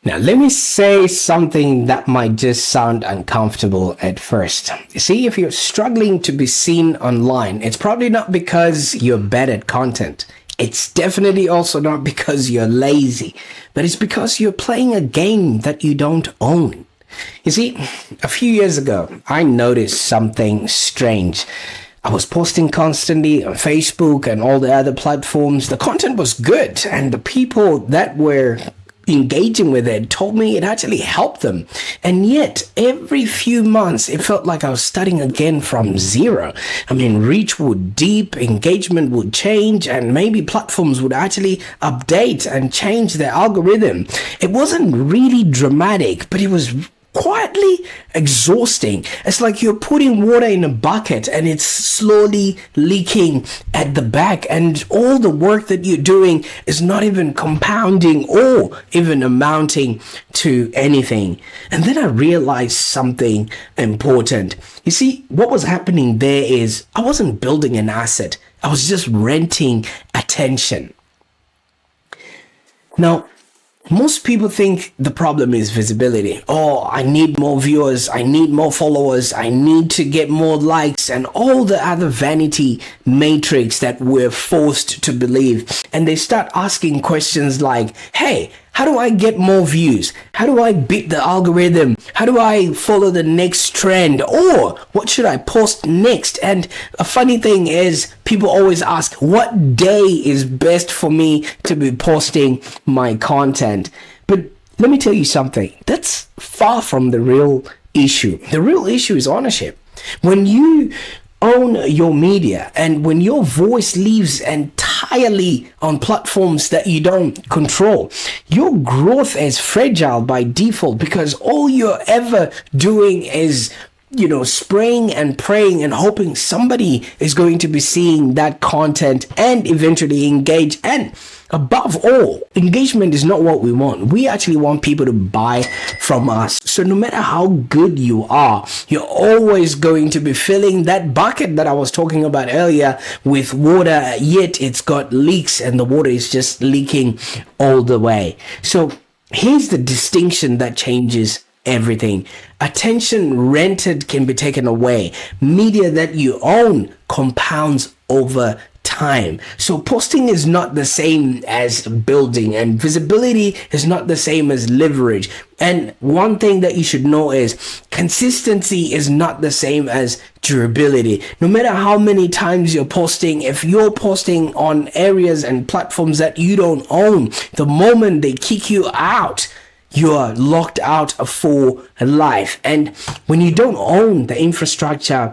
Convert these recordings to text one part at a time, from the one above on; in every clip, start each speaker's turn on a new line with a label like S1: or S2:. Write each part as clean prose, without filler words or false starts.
S1: Now, let me say something that might just sound uncomfortable at first. You see, if you're struggling to be seen online, it's probably not because you're bad at content. It's definitely also not because you're lazy, but it's because you're playing a game that you don't own. You see, a few years ago, I noticed something strange. I was posting constantly on Facebook and all the other platforms. The content was good, and the people that were engaging with it told me it actually helped them. And yet, every few months, it felt like I was starting again from zero. I mean, reach would deep, engagement would change, and maybe platforms would actually update and change their algorithm. It wasn't really dramatic, but it was quietly exhausting. It's like you're putting water in a bucket and it's slowly leaking at the back, and all the work that you're doing is not even compounding or even amounting to anything. And then I realized something important. You see, what was happening there is I wasn't building an asset. I was just renting attention. Now, most people think the problem is visibility. Oh, I need more viewers, I need more followers, I need to get more likes, and all the other vanity matrix that we're forced to believe. And they start asking questions like, hey, how do I get more views? How do I beat the algorithm? How do I follow the next trend? Or what should I post next? And a funny thing is, people always ask, what day is best for me to be posting my content? But let me tell you something, that's far from the real issue. The real issue is ownership. When you own your media, and when your voice lives entirely on platforms that you don't control, your growth is fragile by default, because all you're ever doing is spraying and praying and hoping somebody is going to be seeing that content and eventually engage. And above all, engagement is not what we want. We actually want people to buy from us. So no matter how good you are, you're always going to be filling that bucket that I was talking about earlier with water, yet it's got leaks and the water is just leaking all the way. So here's the distinction that changes everything. Attention rented can be taken away. Media that you own compounds over time. So posting is not the same as building, and visibility is not the same as leverage. And one thing that you should know is consistency is not the same as durability. No matter how many times you're posting, if you're posting on areas and platforms that you don't own, the moment they kick you out, you are locked out for life. And when you don't own the infrastructure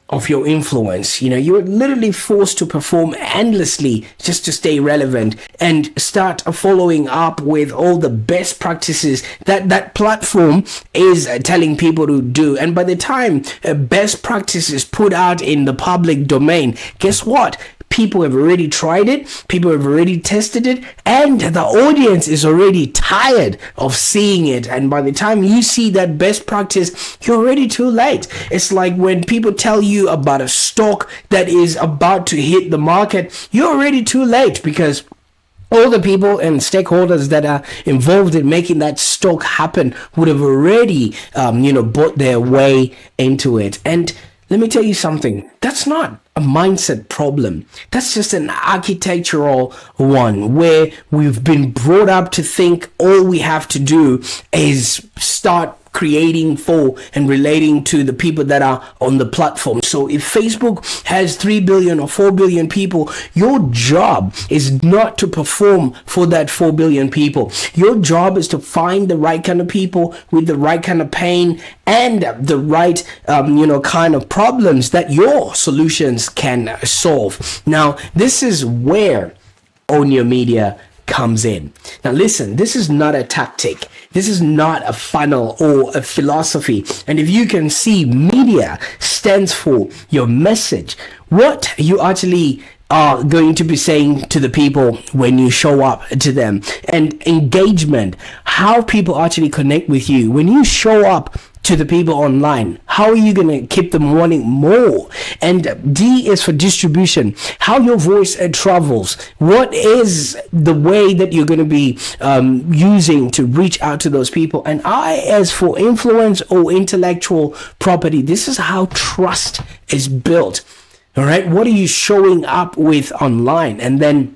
S1: of your influence, you're literally forced to perform endlessly just to stay relevant and start following up with all the best practices that platform is telling people to do. And by the time best practice is put out in the public domain, guess what? People have already tried it, people have already tested it, and the audience is already tired of seeing it. And by the time you see that best practice, you're already too late. It's like when people tell you about a stock that is about to hit the market, you're already too late, because all the people and stakeholders that are involved in making that stock happen would have already, bought their way into it. And let me tell you something, that's not a mindset problem. That's just an architectural one, where we've been brought up to think all we have to do is start creating for and relating to the people that are on the platform. So if Facebook has 3 billion or 4 billion people, your job is not to perform for that 4 billion people. Your job is to find the right kind of people with the right kind of pain and the right kind of problems that your solutions can solve. Now, this is where Own Your Media comes in. Now listen, this is not a tactic. This is not a funnel or a philosophy. And if you can see, media stands for your message. What you actually are going to be saying to the people when you show up to them. And engagement, how people actually connect with you. When you show up to the people online, How are you going to keep them wanting more? And D is for distribution. How your voice travels. What is the way that you're going to be using to reach out to those people? And I is for influence or intellectual property. This is how trust is built. All right. What are you showing up with online? And then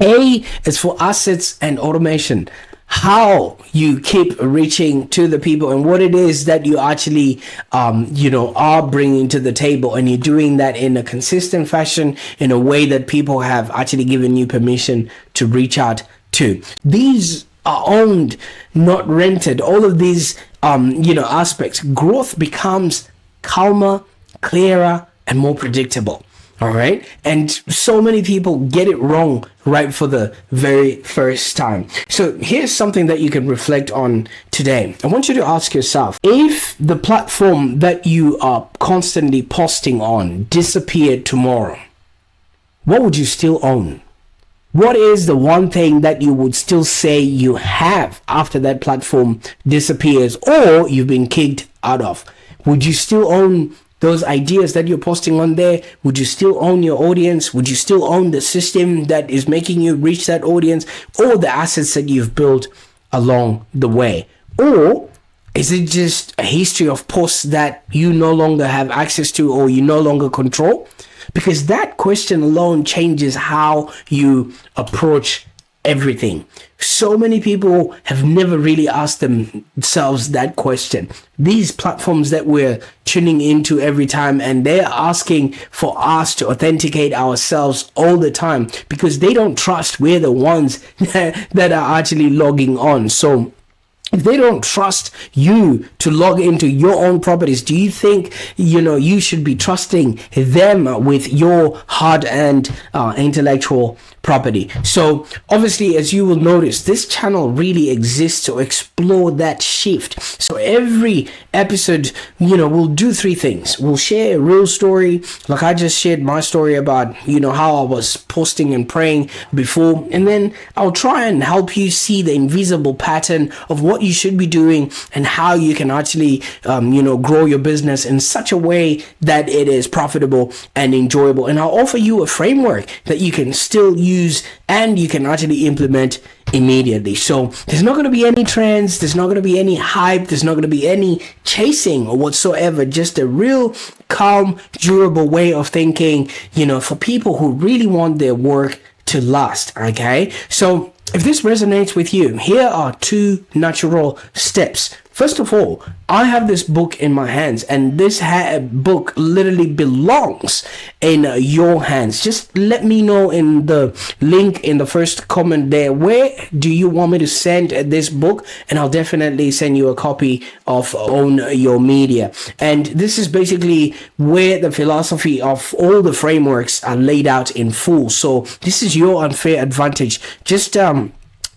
S1: A is for assets and automation. How you keep reaching to the people and what it is that you actually, are bringing to the table, and you're doing that in a consistent fashion, in a way that people have actually given you permission to reach out to. These are owned, not rented. All of these, aspects. Growth becomes calmer, clearer, and more predictable. All right. And so many people get it wrong right for the very first time. So here's something that you can reflect on today. I want you to ask yourself, if the platform that you are constantly posting on disappeared tomorrow, what would you still own? What is the one thing that you would still say you have after that platform disappears or you've been kicked out of? Would you still own those ideas that you're posting on there? Would you still own your audience? Would you still own the system that is making you reach that audience, or the assets that you've built along the way? Or is it just a history of posts that you no longer have access to or you no longer control? Because that question alone changes how you approach everything. So many people have never really asked themselves that question. These platforms that we're tuning into every time, and they're asking for us to authenticate ourselves all the time because they don't trust we're the ones that are actually logging on. So if they don't trust you to log into your own properties, do you think, you should be trusting them with your hard-earned intellectual property? So obviously, as you will notice, this channel really exists to explore that shift. So every episode, we'll do three things. We'll share a real story, like I just shared my story about, how I was posting and praying before. And then I'll try and help you see the invisible pattern of what you should be doing and how you can actually, grow your business in such a way that it is profitable and enjoyable. And I'll offer you a framework that you can still use and you can actually implement immediately. So there's not going to be any trends, there's not going to be any hype, there's not going to be any chasing or whatsoever. Just a real calm, durable way of thinking, for people who really want their work to last. Okay, so if this resonates with you, here are 2 natural steps. First of all, I have this book in my hands, and this book literally belongs in your hands. Just let me know in the link in the first comment there, where do you want me to send this book, and I'll definitely send you a copy of Own Your M.E.D.I.A. And this is basically where the philosophy of all the frameworks are laid out in full. So this is your unfair advantage. Just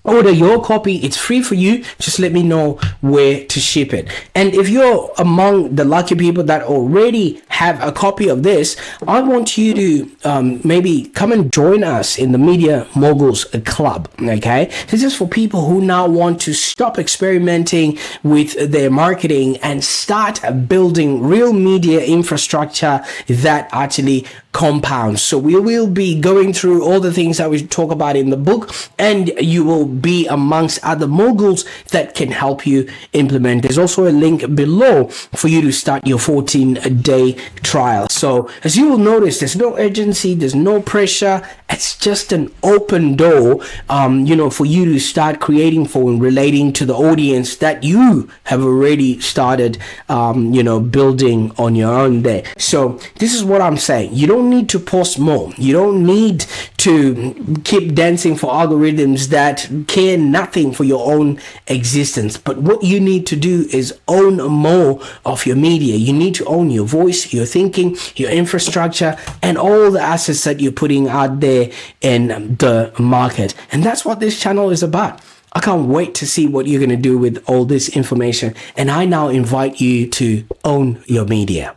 S1: order your copy. It's free for you. Just let me know where to ship it. And if you're among the lucky people that already have a copy of this, I want you to maybe come and join us in the Media Moguls Club. Okay, this is for people who now want to stop experimenting with their marketing and start building real media infrastructure that actually compounds. So we will be going through all the things that we talk about in the book, and you will be amongst other moguls that can help you implement. There's also a link below for you to start your 14-day trial. So as you will notice, there's no urgency, there's no pressure. It's just an open door, for you to start creating for and relating to the audience that you have already started, building on your own there. So this is what I'm saying. You don't need to post more. You don't need to keep dancing for algorithms that care nothing for your own existence. But what you need to do is own more of your media. You need to own your voice, your thinking, your infrastructure, and all the assets that you're putting out there in the market. And that's what this channel is about. I can't wait to see what you're going to do with all this information. And I now invite you to own your media.